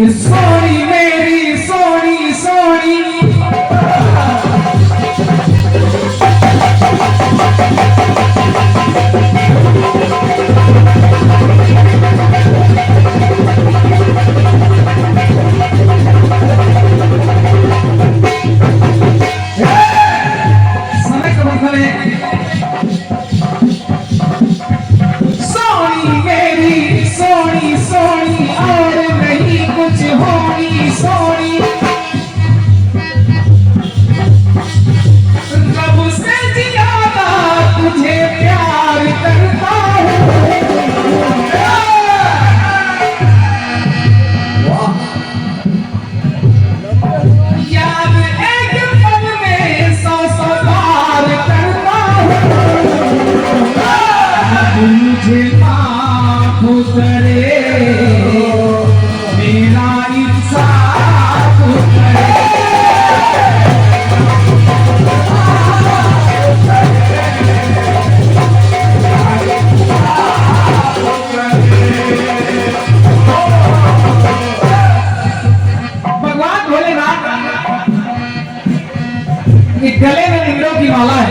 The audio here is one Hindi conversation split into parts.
ये सोनी मेरी सोनी सोनी समय का मतलब है सोनी मेरी सोनी सोनी और नहीं कुछ होनी सोनी रब से ज्यादा तुझे प्यार करता हूँ याद एक पल में सौ सौ बार करता हूँ मुझे माफ करे मेरा इंसाफ करे भगवान भोलेनाथ के गले में मुंडों की माला है।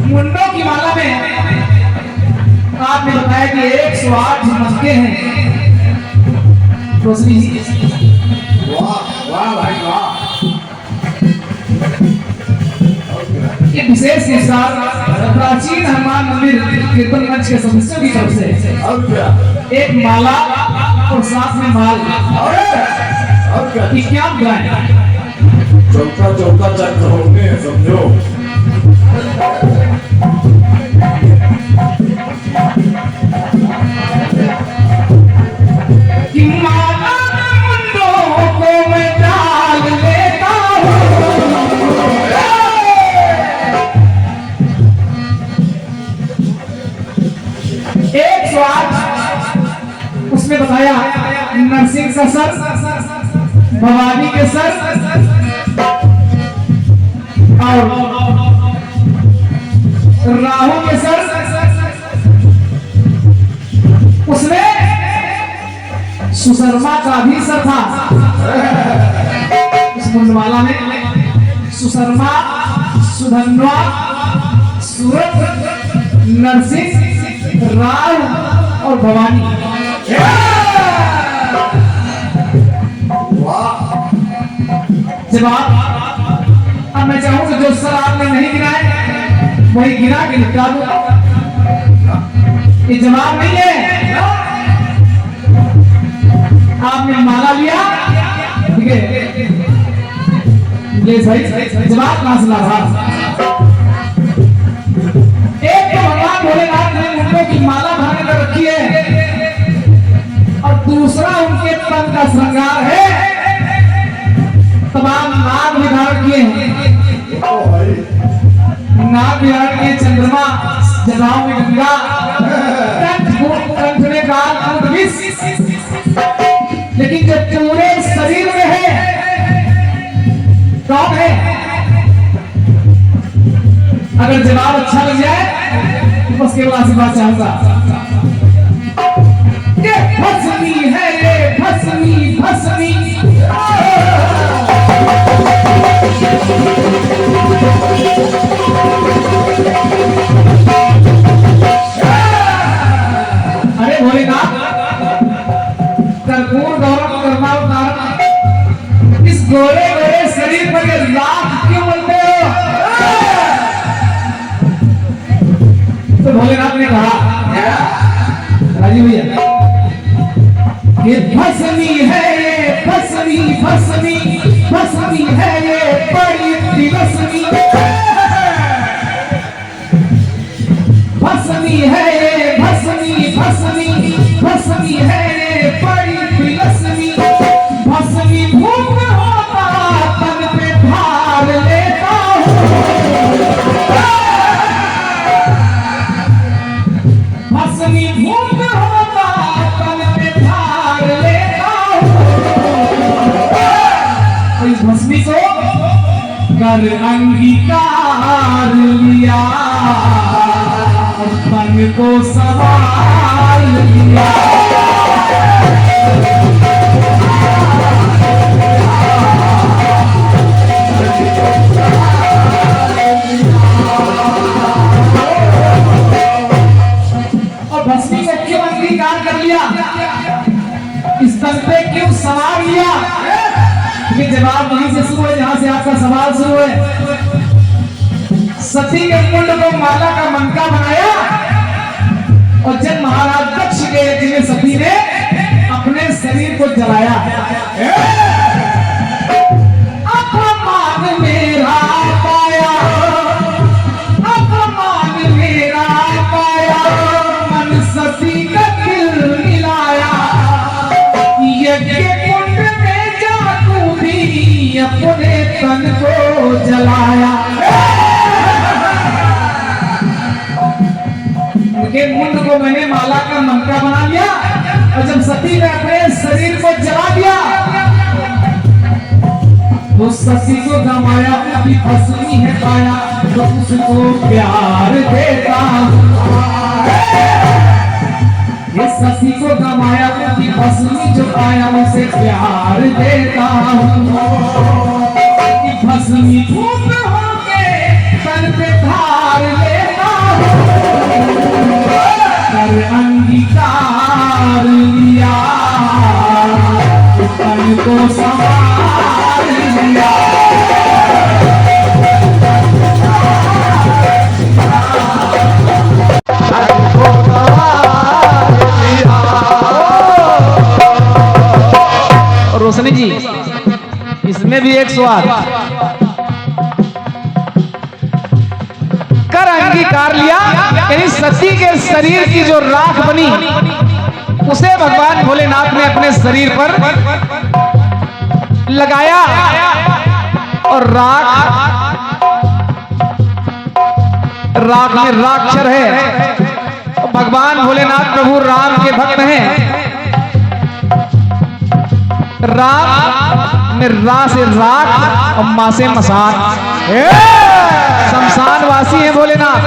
मुंडों की माला में आपने बताया कि 108 झमके हैं। रोशनी वाह वाह भाई वाह। ये विशेष पुरस्कार प्राचीन हनुमान मंदिर कीर्तन मंच के सदस्यों की तरफ से और क्या एक माला और साथ में माल और क्या ये क्या गाय चौका चौका चक्र होंगे समझो। कि माला में मुंडों को मैं डाल लेता हूँ एक स्वाद उसमें बताया नरसिंह का सर भवानी के सर और राहु के सर उसमें सुशर्मा का भी सर था। उस मुंडमाला में सुशर्मा सुधन्वा सूरत नरसिंह राव और भवानी। जवाब अब मैं चाहूं कि जो सर आपने नहीं गिनाए वही गिरा के निपटा दो। ये जवाब नहीं है। आपने माला लिया ठीक है ले भाई जवाब कहां से ला रहा। एक तो भगवान भोलेनाथ ने मुंडों की माला भाने कर रखी है और दूसरा उनके तन का श्रृंगार है। तमाम नाग भी धारण किए हैं। नाग भी धारण किए चंद्रमा जलाओं में गंगा कंठ में काल लेकिन जो पूरे शरीर में है कौन है। अगर जवाब अच्छा लग जाए तो बस केवल आशीर्वाद चाहूंगा। ये भस्मी है ये भस्मी भस्मी अरे भोलेनाथ कर्पूर गौरव कर्मा उतार इस गोरे गोरे शरीर पर ये लाख क्यों बोलते हो। तो भोलेनाथ ने कहा राजी भैया ये भस्मी है ये भस्मी भस्मी भस्मी है ये बड़ी तिलस्मी भस्मी है ये भस्मी भस्मी भस्मी है ये बड़ी तिलस्मी भस्मी भूख होता तन पे भार लेता हूँ भस्मी भूख होता तन पे भार लेता हूँ। इस भस्मी को कर अंगीकार लिया तन को सवार लिया। भस्मी को क्यों अंगीकार कर लिया, इस तन पे क्यों सवार लिया? ये जवाब वहीं से शुरू है जहां से आपका सवाल शुरू है। सती के कुंड को माला का मनका बनाया और जब महाराज दक्ष के यज्ञ में सती ने अपने शरीर को जलाया। अपमान मेरा पाया, अपमान मेरा पाया, मन सती का दिल मिलाया। यज्ञ कुंड में जादू भी अपने तन को जलाया। उनके मुंड को मैंने माला का मनका बना लिया और जब सती ने अपने शरीर को जला दिया तो सती को गमाया, अपनी फसली है पाया, तो उसको प्यार देता हूं। ये सती को गमाया, अपनी फसली जो पाया, उसे प्यार देता हूं। फसली फूट होके तन पे धार लेता हूं, कर अंगीकार लिया, तन को संभाल लिया। रोशनी जी, इसमें भी एक स्वाद, कर अंगीकार लिया, यानी सती के शरीर की जो राख बनी उसे भगवान भोलेनाथ ने अपने शरीर पर लगाया और राख में राक्षर है। भगवान भोलेनाथ प्रभु राम के भक्त हैं। राम में रा से राख और मां से मसान, शमशान वासी है भोलेनाथ।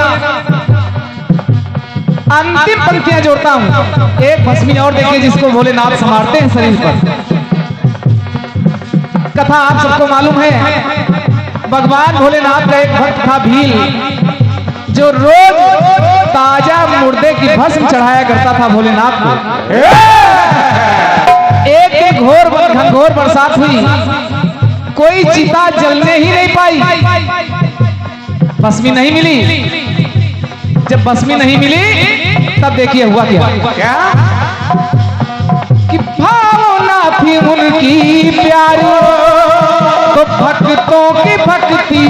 अंतिम पंक्तियां जोड़ता हूं, एक भस्मी और देखिए जिसको भोलेनाथ संभालते हैं शरीर पर। कथा आप सबको मालूम है, भगवान भोलेनाथ का एक भक्त था भील, जो रोज ताजा मुर्दे की भस्म चढ़ाया करता था भोलेनाथ को। एक घोर बरसात हुई, कोई चिता जलने ही नहीं पाई, भस्मी नहीं मिली। जब भस्मी नहीं मिली तब देखिए हुआ क्या कि भावना थी उनकी प्यारी, तो भक्तों की भक्ति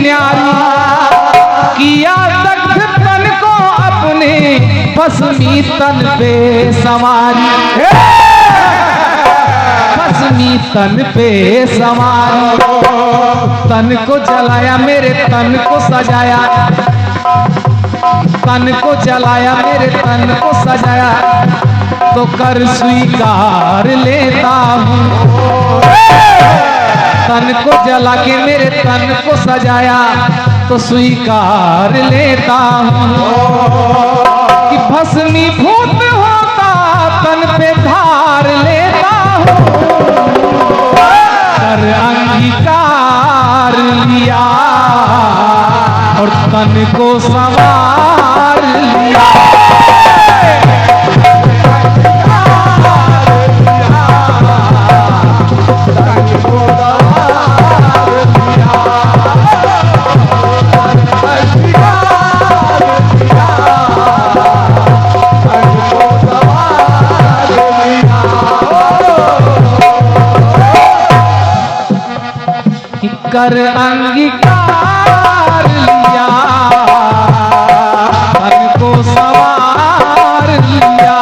न्यारी, किया दग्ध तन को अपने भस्मी तन पे सवारी, भस्मी तन पे सवारी। तन को जलाया, मेरे तन को सजाया, तन को जलाया, मेरे तन को सजाया, तो कर स्वीकार लेता हूँ। तन को जला के मेरे तन को सजाया, तो स्वीकार लेता हूँ कि भस्मी भूत होता तन पे धार लेता हूँ। कर अंगीकार लिया और तन को संवार लिया। कर अंगीकार लिया, तन को सवार लिया।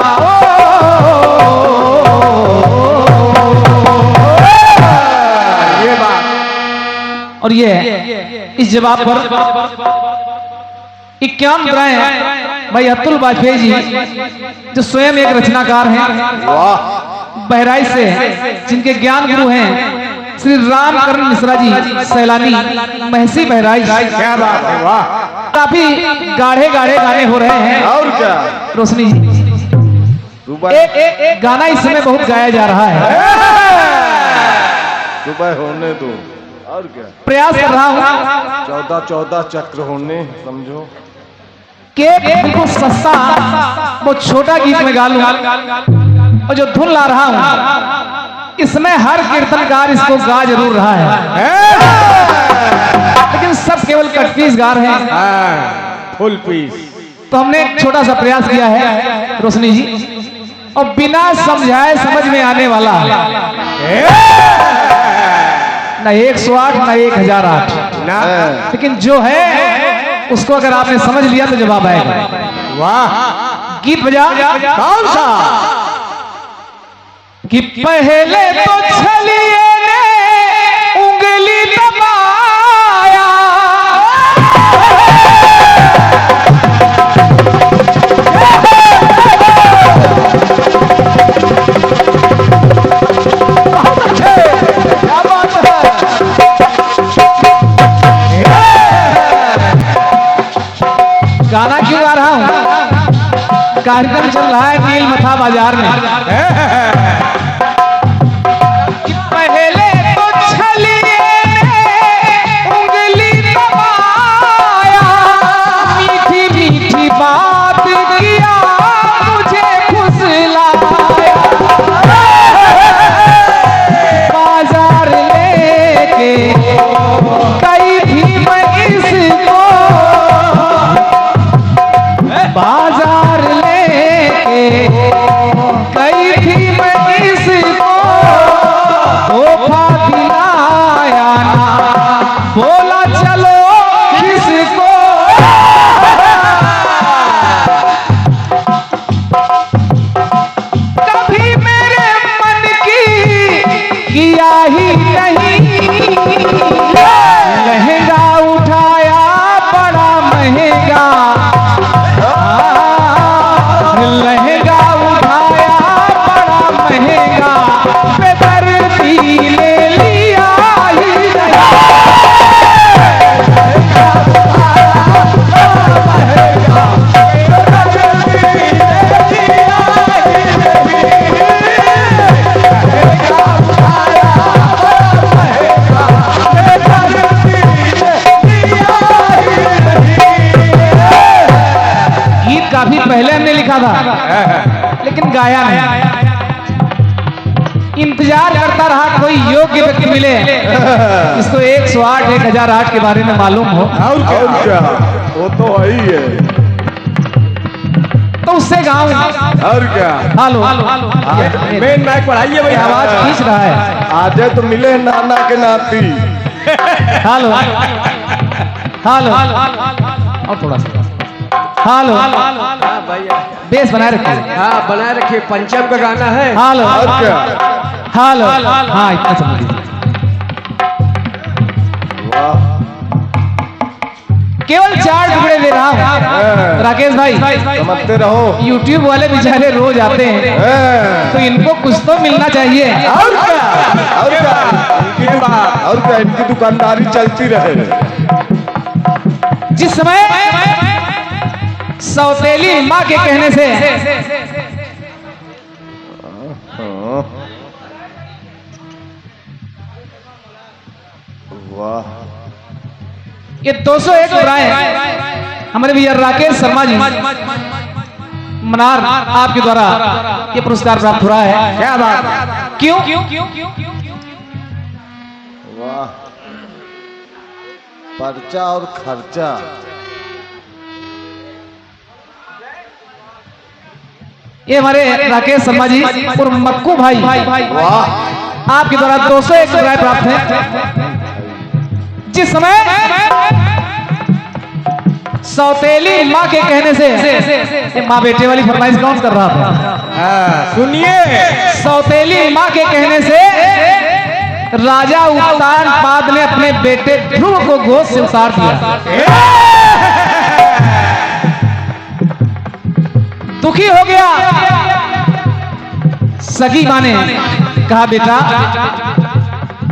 ये बात और ये इस जवाब पर 51 मुद्राएं भाई अतुल वाजपेयी जी, जो स्वयं एक रचनाकार हैं, बहराइच से, जिनके ज्ञान गुरु हैं श्री रामकरण मिश्रा जी सैलानी, महसी बहराइच। क्या बात है, वाह। काफी गाढ़े गाढ़े गाने हो रहे हैं। और क्या रोशनी जी, एक गाना इस समय बहुत गाया जा रहा है, सुबह होने दो और क्या, प्रयास कर रहा हूँ 14 चक्र होने, समझो कि बिल्कुल सस्ता वो छोटा गीत में गा लूं और जो धुन ला रहा हूँ इसमें हर कीर्तनकार इसको गा जरूर रहा है, लेकिन सब केवल कट पीस गा रहे हैं, फुल पीस। तो हमने एक छोटा सा प्रयास किया है रोशनी जी, और बिना समझाए समझ में आने वाला ना 108 ना 1008 ना, लेकिन जो है उसको अगर आपने समझ लिया तो जवाब आएगा। वाह, गीत बजा कौन सा? कि पहले तो छलिए ने उंगली दबाया, गाना क्यों गा रहा हूं, कार्यक्रम चल रहा है नील मथा बाजार में, कि पहले तो छलिए उंगली दबाया, मीठी मीठी बात किया मुझे फुसलाया, बाजार लेके गई थी मैं इसको, बाजार लेके गई थी मैं इसको, धोखा दिलाया ना बोला चलो किसको, कभी मेरे मन की किया ही नहीं, लहंगा उठाया बड़ा महंगा, लहंगा उठाया बड़ा महंगा, बेदर्दी ले लिया ही गीत काफी पहले हमने लिखा था लेकिन गाया नहीं, इंतजार करता रहा कोई योग्य व्यक्ति मिले जिसको 108 1008 के बारे में मालूम हो, और क्या, वो तो है ही है, तो उससे गाऊं। और क्या, हेलो मेन माइक पढ़ाइए भाई, आवाज खींच रहा है, आज तो मिले नाना के नाती। हेलो हेलो और थोड़ा सा हेलो, बेस बनाए रखिए, हाँ बनाए रखिए, पंचम का गाना है। हेलो और क्या, हेलो, हाँ इतना समझ लीजिए, वाह, केवल 4 टुकड़े दे रहा हूँ राकेश भाई, समझते रहो। YouTube वाले बेचारे रोज आते हैं तो इनको कुछ तो मिलना चाहिए, और क्या, और क्या, और क्या, इनकी दुकानदारी चलती रहे। जिस समय सौतेली माँ के कहने से वाह, ये 201 बुराएं हमारे भैया राकेश शर्मा जी मनार आपके द्वारा ये पुरस्कार प्राप्त हो रहा है, क्या बात, क्यों वाह, पर्चा और खर्चा, ये हमारे राकेश शर्मा जी और मक्कू भाई वाह, आपके द्वारा 201 बुराएं प्राप्त है। जिस समय सौतेली माँ के कहने से, माँ बेटे वाली फरमाइश कौन कर रहा था, सुनिए, सौतेली माँ के कहने से राजा उत्तानपाद ने अपने बेटे ध्रुव को गोद से उतार दिया, दुखी हो गया। सगी माँ ने कहा बेटा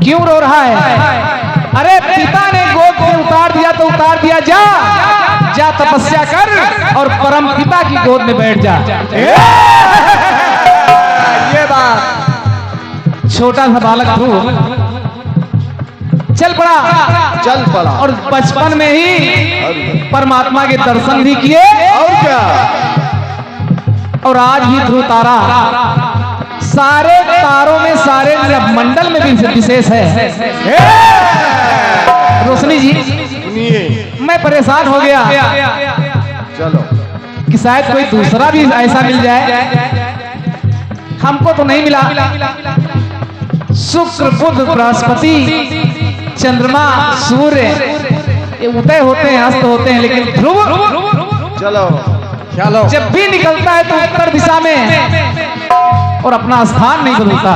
क्यों रो रहा है, अरे पिता ने गोद से उतार दिया तो उतार दिया, जा तपस्या कर और परम पिता की गोद में बैठ जा। छोटा सा बालक तू चल पड़ा और बचपन में ही परमात्मा के दर्शन भी किए और क्या और आज भी ध्रुव तारा सारे तारों में सारे मंडल में भी विशेष है। रोशनी जी सुनिए मैं परेशान हो गया चलो कि शायद कोई दूसरा भी ऐसा मिल जाए, हमको तो नहीं मिला। शुक्र बुध बृहस्पति चंद्रमा सूर्य ये उदय होते हैं अस्त होते हैं, लेकिन ध्रुव चलो जब भी निकलता है तो उत्तर दिशा में और अपना स्थान नहीं बदलता।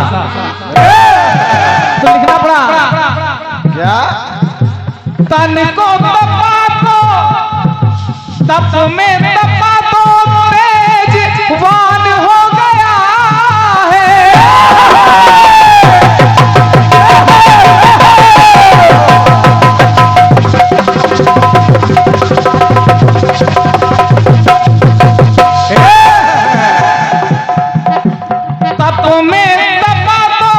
तो लिखना पड़ा क्या तन को तपा तो तप में तपा तो तेजवान हो गया है। तप में तपा तो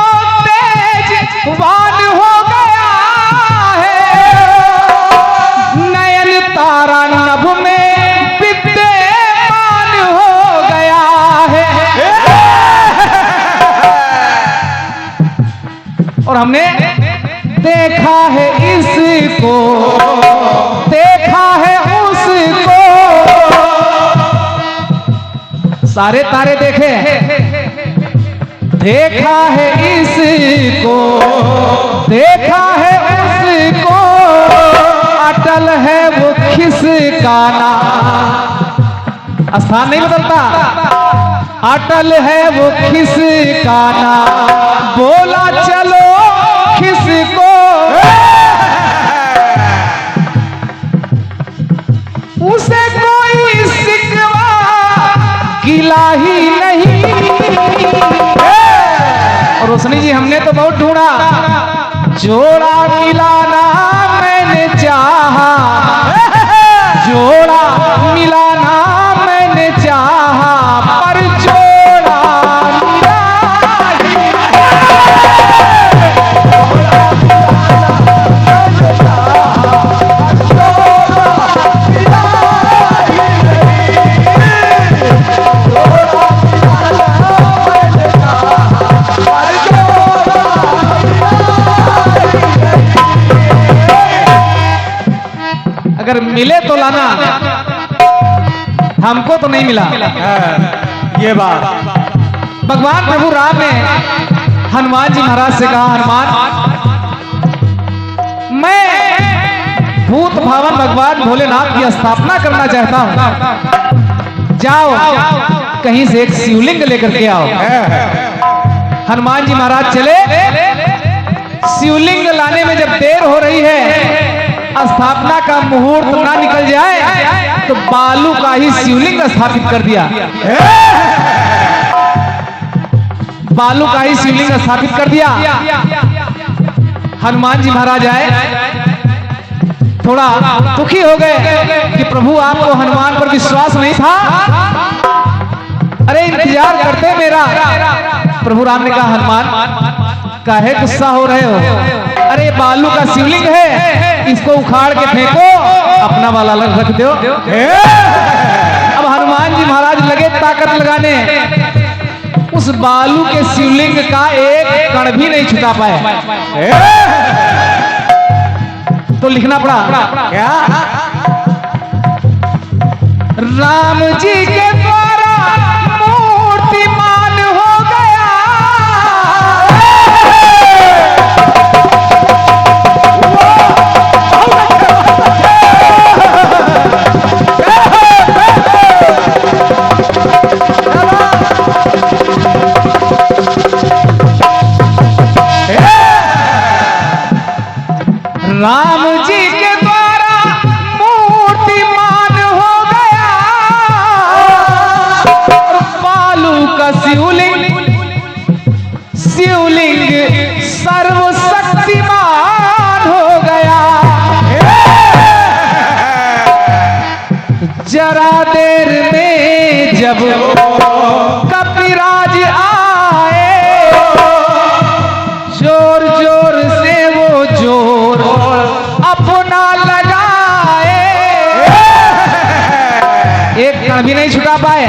तेजवान हो गया है। नयन तारा नभ में विद्यमान हो गया है। और हमने देखा है इसको देखा है उसको, सारे तारे देखे देखा है इसको देखा है उसको, अटल है वो खिसकाना, स्थान नहीं बदलता, अटल है वो खिसकाना, बोला चलो खिसको। उसे कोई शिकवा गिला ही नहीं। और रोशनी जी हमने तो बहुत ढूंढा, जोड़ा मिलाना मैंने चाहा, जोड़ा मिलाना मैंने चाहा, पर जोड़ा मिला ही अगर मिले तो लाना, हमको तो नहीं मिला। ये बात भगवान प्रभु राम ने हनुमान जी महाराज से कहा, हनुमान मैं भूत भावन भगवान भोलेनाथ की स्थापना करना चाहता हूं, जाओ कहीं से एक शिवलिंग लेकर के आओ। हनुमान जी महाराज चले, शिवलिंग लाने में जब देर हो रही है, स्थापना का मुहूर्त ना निकल जाए तो बालू का ही शिवलिंग स्थापित कर दिया। बालू का ही शिवलिंग स्थापित कर दिया। हनुमान जी महाराज आए, थोड़ा दुखी हो गए कि प्रभु आपको हनुमान पर विश्वास नहीं था, अरे इंतजार करते मेरा। प्रभु राम ने कहा, हनुमान काहे गुस्सा हो रहे हो, अरे बालू का शिवलिंग है, इसको उखाड़ के फेंको, अपना वाला रख दो। अब हनुमान जी महाराज लगे ताकत लगाने, उस बालू के शिवलिंग का एक कण भी नहीं छुटा पाए। तो लिखना पड़ा क्या, राम जी के द्वारा मूर्तिमान हो गया। राम जी के द्वारा मूर्तिमान हो गया। बालू का शिवलिंग शिवलिंग सर्वशक्तिमान हो गया। जरा देर में जब कपिराज आए, क्षण भी नहीं छुटा पाए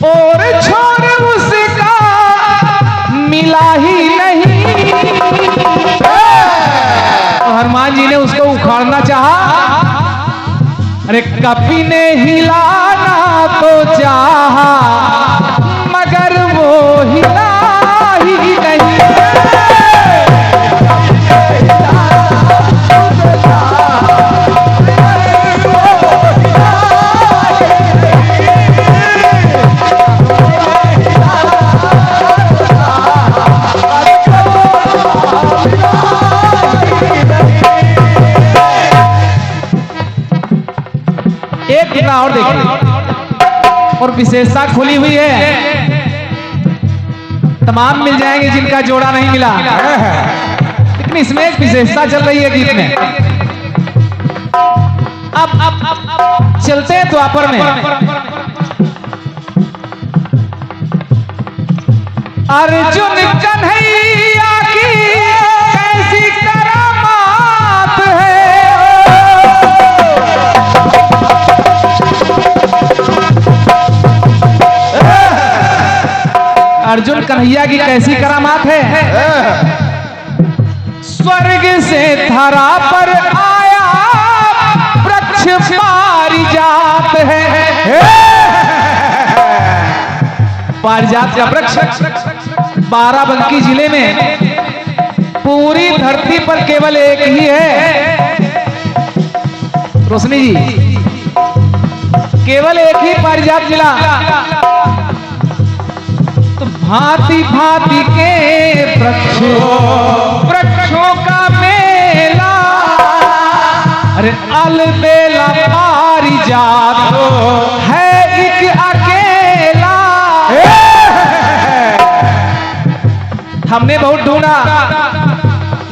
और छोड़ उसका मिला ही नहीं। और हनुमान जी ने उसको उखाड़ना चाहा, अरे कपी ने हिलाना तो चाहा मगर वो हिला ही नहीं। एक टुकड़ा और देखिए, और विशेषता खुली हुई है, तमाम मिल जाएंगे जिनका जोड़ा नहीं मिला, लेकिन इसमें एक विशेषता चल रही है गीत में। अब चलते हैं द्वापर में। अर्जुन कन्हैया की कैसी करामात है, अर्जुन कन्हैया की कैसी करामात है। स्वर्ग से धरा पर आया वृक्ष पारिजात है। पारिजात का वृक्ष बाराबंकी जिले में पूरी धरती पर केवल एक ही है। रोशनी जी, केवल एक ही पारिजात मिला। तो भांति भांति के वृक्षों का मेला, अरे अलबेला पारिजात है एक अकेला। हमने बहुत ढूंढा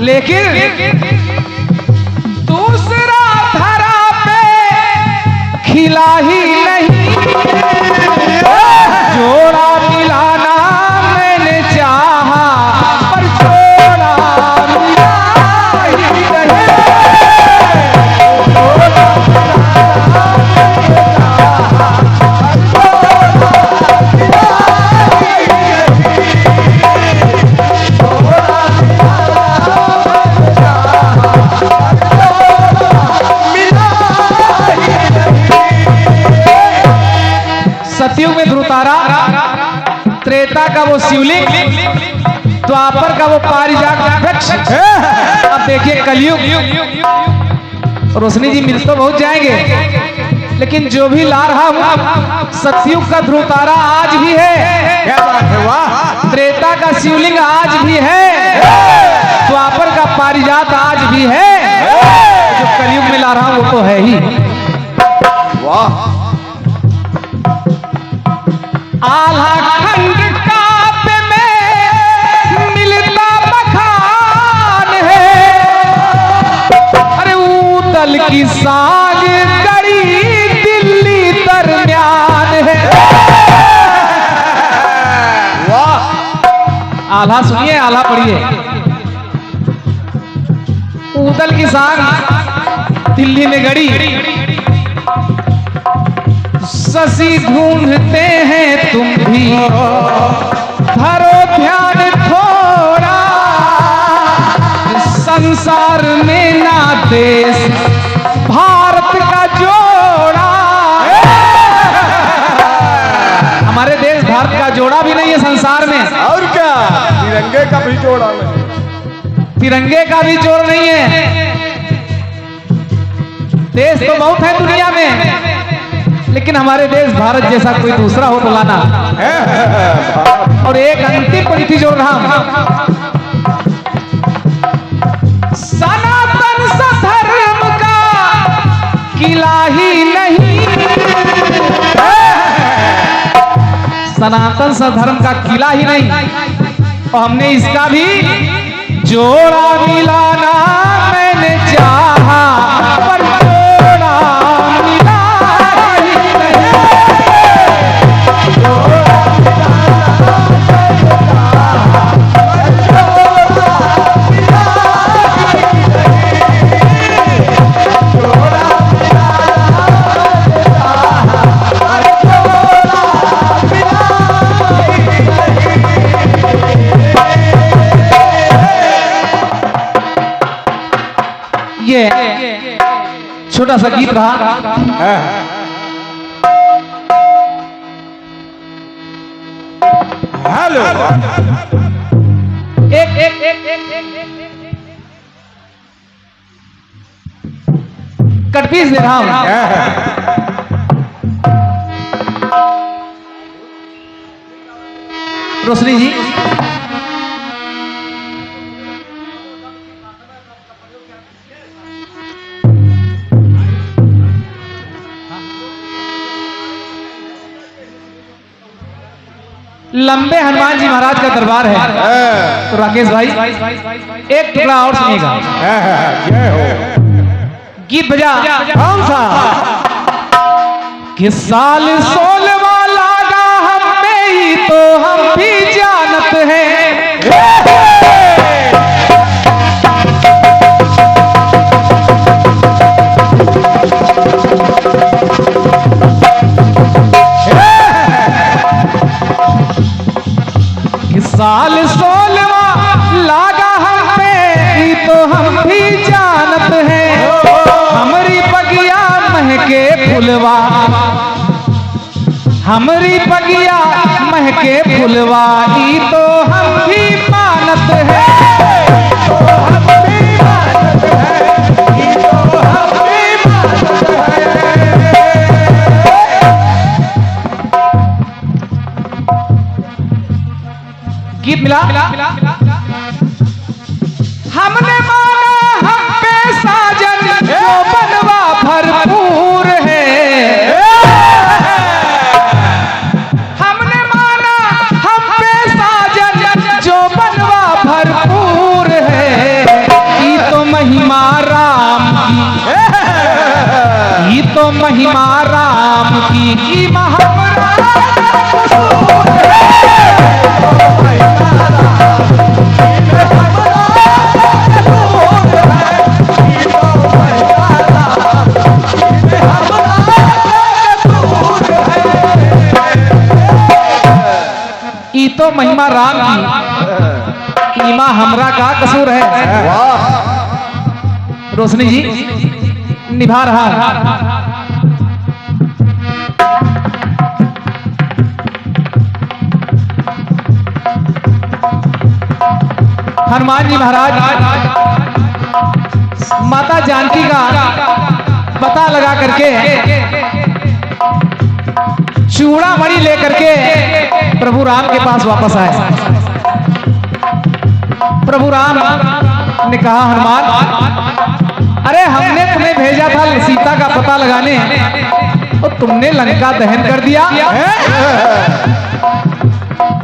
लेकिन दूसरा धरा पे खिला ही नहीं। जोड़ा मिलाना मैंने चाहा पर जोड़ा मिला ही नहीं। सतयुग में ध्रुवतारा, त्रेता का वो शिवलिंग, द्वापर का वो पारिजात वृक्ष। अब देखिए कलयुग, रोशनी जी मिल तो बहुत जाएंगे लेकिन जो भी ला रहा हूं, सतयुग का ध्रुवतारा आज भी है। क्या बात है, वाह। त्रेता का शिवलिंग आज भी है, द्वापर का पारिजात आज भी है, जो कलयुग में ला रहा हूं वो तो है ही। वाह। आल्हा खंड काव्य में मिलता बखान है, अरे ऊतल की साग कड़ी दिल्ली दरमियान है। वाह। आल्हा सुनिए, आल्हा पढ़िए। ऊतल की साग दिल्ली में गड़ी, शशि ढूंढते हैं तुम भी धरो ध्यान थोड़ा, संसार में ना देश भारत का जोड़ा। हमारे देश भारत का जोड़ा भी नहीं है संसार में, और क्या, तिरंगे का भी जोड़ा नहीं, तिरंगे का भी जोड़ नहीं है। देश तो बहुत है दुनिया में, लेकिन हमारे देश भारत जैसा कोई दूसरा हो तो लाना। और एक अंतिम पंक्ति जोड़ रहा हूं, सनातन सधर्म का किला ही नहीं, सनातन सधर्म का किला ही नहीं, और हमने इसका भी जोड़ा मिलाना मैंने चाहा पर जोड़ा मिला ही नहीं। छोटा सा गीत रहा। हेलो कटपीस दे रहा हूं। रोशनी जी लंबे हनुमान जी महाराज का दरबार है, तो राकेश भाई एक टुकड़ा और सुनिएगा। जय हो। गीत बजा। कौन सा? किस साल 16वां लागा हम पे ही तो हम भी जानत हैं। किस साल 16वां लागा हम पे ही तो हम भी जानत हैं। हमारी बगिया महके फुलवा, हमारी बगिया महके फुलवा ई तो हम भी मानत है। गीत मिला। हमने माना हम पे साजन जो बनवा भरपूर है। हमने माना हम पे साजन जो बनवा भरपूर है। ये तो महिमा राम की, ये तो महिमा राम की महामरा ई तो महिमा राम की, ईमा हमरा का कसूर है। रोशनी जी निभा रहा है। हनुमान जी महाराज माता जानकी का पता लगा करके चूड़ामणि लेकर के प्रभु राम के पास वापस आए। प्रभु राम ने कहा हनुमान, अरे हमने तुम्हें भेजा था सीता का पता लगाने, तो तुमने लंका दहन कर दिया।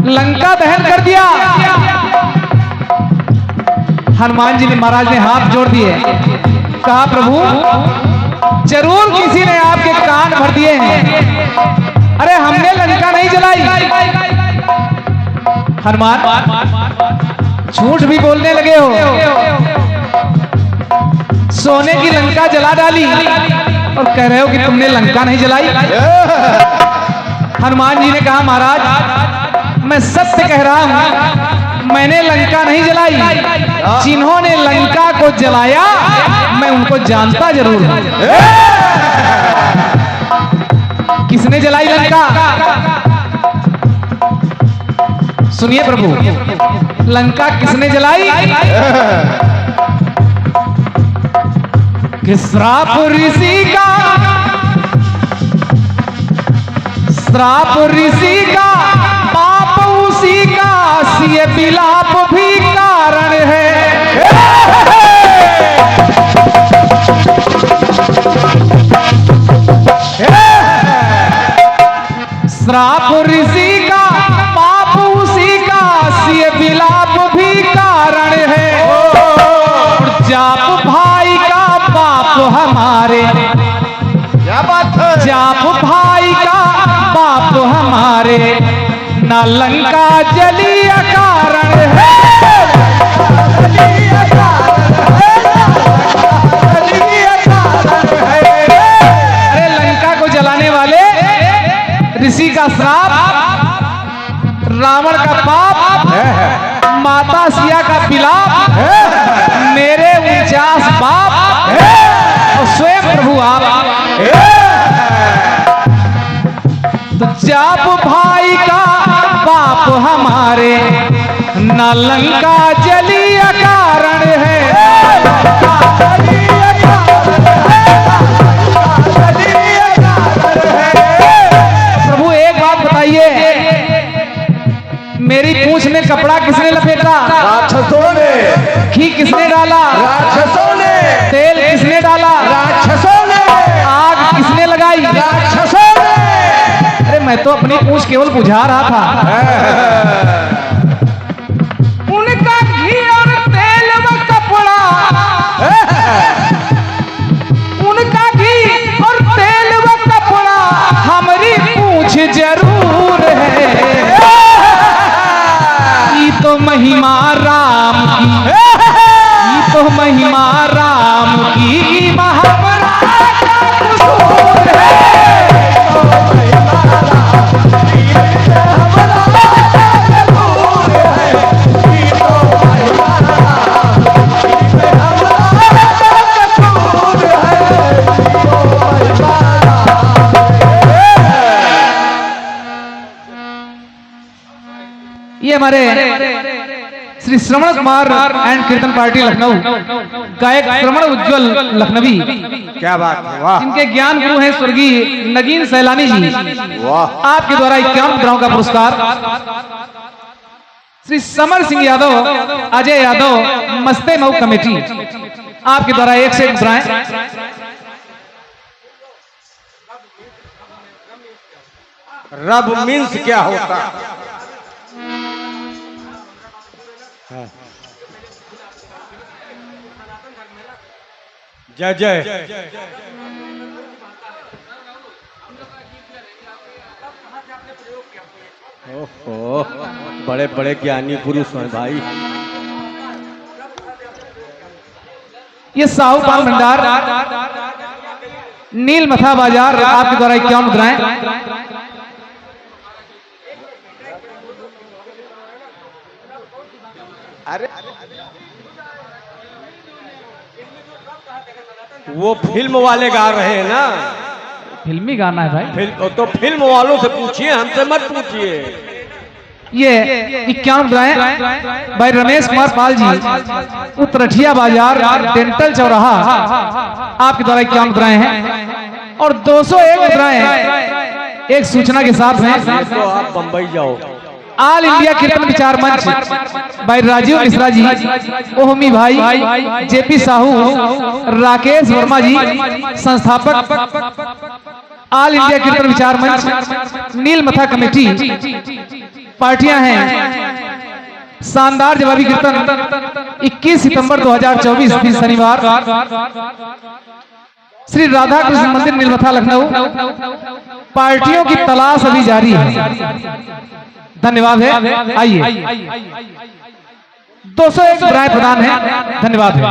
लंका दहन कर दिया। हनुमान जी ने महाराज ने हाथ जोड़ दिए, कहा प्रभु जरूर किसी ने आपके कान भर दिए हैं। अरे हमने लंका नहीं जलाई। हनुमान झूठ भी बोलने लगे हो, सोने की लंका जला डाली और कह रहे हो कि तुमने लंका नहीं जलाई। हनुमान जी ने कहा महाराज मैं सत्य कह रहा हूं, मैंने लंका नहीं जलाई। जिन्होंने लंका को जलाया मैं उनको जानता जरूर हूं। किसने जलाई लंका? सुनिए प्रभु, लंका किसने जलाई? कि श्राप ऋषि का, श्राप ऋषि का पाप उसी का, सिए विलाप भी कारण है। श्राप ऋषि का पाप उसी का, सिए विलाप भी कारण है। जाप भाई का बाप हमारे, क्या बात है? जाप भाई का बाप हमारे, ना लंका जली कारण है। अरे लंका को जलाने वाले ऋषि का श्राप, रावण का पाप, माता सिया का विलाप, मेरे 49 बाप और स्वयं प्रभु आप तो जब भाई का बाप हमारे न लंका जलीय कारण है, प्रभु एक बात बताइए, मेरी पूंछ में कपड़ा किसने लपेटा? राक्षसों ने। घी किसने डाला? राक्षसों ने। तेल किसने डाला? राक्षसों ने। आग किसने लगाई? राक्षसों ने। अरे मैं तो अपनी पूंछ केवल बुझा रहा था। उनका घी और तेल व कपड़ा, उनका घी और तेल व कपड़ा हमारी पूंछ जरूर है। ये तो महिमा राम की, ये तो महिमा राम की महापराध का कसूर है। ये हमारे श्री श्रवण कुमार एंड कीर्तन पार्टी लखनऊ गायक श्रवण उज्जवल लखनवी, क्या बात है, वाह। इनके ज्ञान गुरु हैं स्वर्गीय नगीन सैलानी जी। वाह। आपके द्वारा 51 मुद्राओं का पुरस्कार श्री समर सिंह यादव, अजय यादव, मस्ते मऊ कमेटी, आपके द्वारा 1 से 1 मुद्राएं। रब मीन्स क्या होता? जय जय। ओहो, बड़े बड़े ज्ञानी पुरुष हैं भाई। ये साहू पान भंडार, नीलमथा बाजार, आपके द्वारा 51 मुद्राएं। अरे वो फिल्म वाले गा रहे हैं ना? फिल्मी गाना है भाई। तो फिल्म वालों से पूछिए, हमसे मत पूछिए। ये 51 मुद्राएं भाई रमेश कुमार पाल जी, उत्तरठिया बाजार, डेंटल चौराहा, आपके द्वारा 51 मुद्राएं हैं। और 201 मुद्राएं एक सूचना के साथ हैं। तो आप बंबई जाओ। ऑल इंडिया कीर्तन विचार मंच भाई राजीव मिश्रा जी, ओहमी भाई, जेपी साहू, राकेश वर्मा जी, संस्थापक ऑल इंडिया कीर्तन विचार मंच, नीलमथा कमेटी, पार्टियां हैं शानदार जवाबी कीर्तन 21 सितंबर 2024 दिन शनिवार, श्री राधा कृष्ण मंदिर नीलमथा लखनऊ। पार्टियों की तलाश अभी जारी है। धन्यवाद है। आइए 201 मुद्राएं प्रदान है। धन्यवाद है।